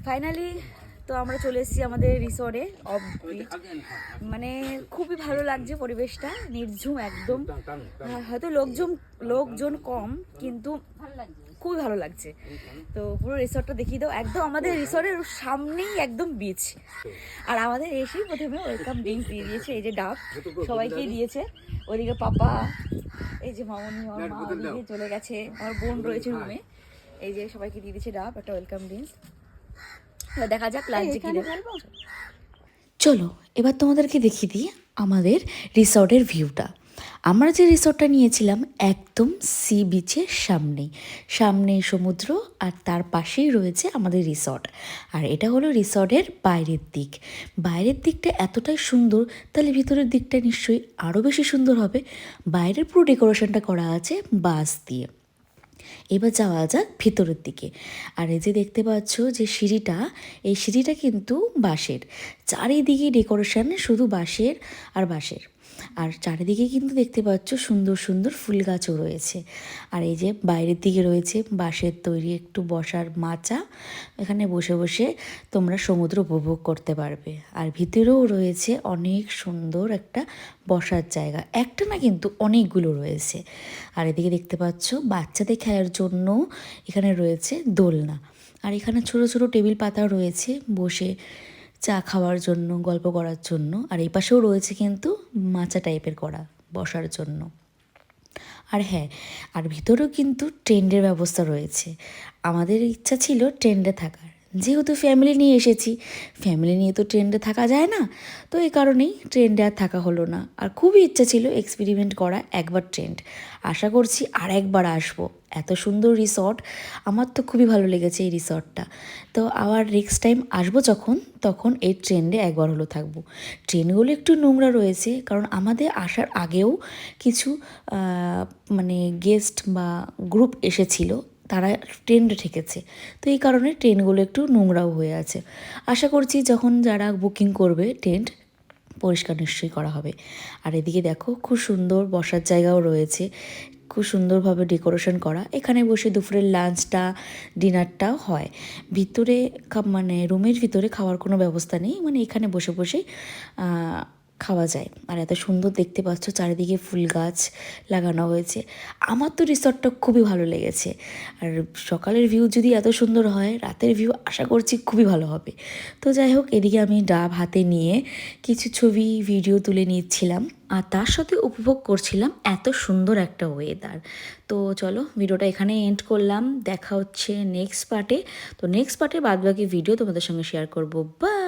Finally তো আমরা চলে এসেছি আমাদের রিসর্টে অফ বিচ। মানে খুবই ভালো লাগছে পরিবেশটা, নির্ঝুম একদম। হয়তো লোকজন কম, কিন্তু খুবই ভালো লাগছে। তো পুরো রিসর্টটা দেখিয়ে দাও। একদম আমাদের রিসর্টের সামনেই একদম বিচ। আর আমাদের এসেই প্রথমে ওয়েলকাম ড্রিঙ্কস দিয়ে দিয়েছে, এই যে ডাব সবাইকেই দিয়েছে। ওইদিকে পাপা, এই যে মামনি মামা ওইদিকে চলে গেছে, আমার বোন রয়েছে রুমে। এই যে সবাইকে দিয়ে দিয়েছে ডাব, একটা ওয়েলকাম ড্রিঙ্কস। দেখা যাক লাঞ্চে কি দেবে। চলো এবার তোমাদেরকে দেখিয়ে দিই আমাদের রিসর্টের ভিউটা। আমরা যে রিসর্টটা নিয়েছিলাম একদম সি বিচের সামনেই সমুদ্র, আর তার পাশেই রয়েছে আমাদের রিসর্ট। আর এটা হলো রিসর্টের বাইরের দিকটা এতটাই সুন্দর, তাহলে ভিতরের দিকটা নিশ্চয়ই আরও বেশি সুন্দর হবে। বাইরের পুরো ডেকোরেশনটা করা আছে বাঁশ দিয়ে। এবার যাওয়া যাক ভিতরের দিকে। আর এই যে দেখতে পাচ্ছ যে সিঁড়িটা, এই সিঁড়িটা কিন্তু বাঁশের, চারিদিকে ডেকোরেশন শুধু বাঁশের আর বাঁশের। আর চারিদিকে কিন্তু দেখতে পাচ্ছ সুন্দর সুন্দর ফুল গাছও রয়েছে। আর এই যে বাইরের দিকে রয়েছে বাঁশের তৈরি একটু বসার মাচা, এখানে বসে বসে তোমরা সমুদ্র উপভোগ করতে পারবে। আর ভিতরেও রয়েছে অনেক সুন্দর একটা বসার জায়গা, একটা না কিন্তু অনেকগুলো রয়েছে। আর এদিকে দেখতে পাচ্ছ বাচ্চাদের খেলার জন্য এখানে রয়েছে দোলনা। আর এখানে ছোট ছোট টেবিল পাতা রয়েছে বসে চা খাওয়ার জন্য, গল্প করার জন্য। আর এই পাশেও রয়েছে কিন্তু মাচা টাইপের করা বসার জন্য। আর হ্যাঁ, আর ভিতরেও কিন্তু টেন্টের ব্যবস্থা রয়েছে। আমাদের ইচ্ছা ছিল টেন্টে থাকার, যেহেতু ফ্যামিলি নিয়ে এসেছি, ফ্যামিলি নিয়ে তো ট্রেন্ডে থাকা যায় না, তো এই কারণেই ট্রেন্ডে আর থাকা হলো না। আর খুবই ইচ্ছা ছিল এক্সপেরিমেন্ট করা একবার ট্রেন্ড, আশা করছি আর একবার আসবো। এত সুন্দর রিসর্ট, আমার তো খুবই ভালো লেগেছে এই রিসর্টটা। তো আবার নেক্সট টাইম আসবো যখন, তখন এই ট্রেন্ডে একবার হলো থাকবো। ট্রেনগুলো একটু নোংরা রয়েছে, কারণ আমাদের আসার আগেও কিছু মানে গেস্ট বা গ্রুপ এসেছিল, তারা ট্রেন্ডে ঠেকেছে, তো এই কারণে ট্রেনগুলো একটু নোংরাও হয়ে আছে। আশা করছি যখন যারা বুকিং করবে টেন্ট, পরিষ্কার নিশ্চয়ই করা হবে। আর এদিকে দেখো খুব সুন্দর বসার জায়গাও রয়েছে, খুব সুন্দরভাবে ডেকোরেশন করা। এখানে বসে দুপুরের লাঞ্চটা ডিনারটাও হয়। ভিতরে মানে রুমের ভিতরে খাওয়ার কোনো ব্যবস্থা নেই, মানে এখানে বসে বসেই খাওয়া যায়। আর এত সুন্দর দেখতে পাচ্ছ চারিদিকে ফুল গাছ লাগানো হয়েছে। আমার তো রিসর্টটা খুবই ভালো লেগেছে। আর সকালের ভিউ যদি এত সুন্দর হয়, রাতের ভিউ আশা করছি খুবই ভালো হবে। তো যাই হোক, এদিকে আমি ডাব হাতে নিয়ে কিছু ছবি ভিডিও তুলে নিচ্ছিলাম, আর তার সাথে উপভোগ করছিলাম এত সুন্দর একটা ওয়েদার। তো চলো ভিডিওটা এখানে এন্ড করলাম, দেখা হচ্ছে নেক্সট পার্টে। তো নেক্সট পার্টে বাদবাকি ভিডিও তোমাদের সঙ্গে শেয়ার করবো। বাই।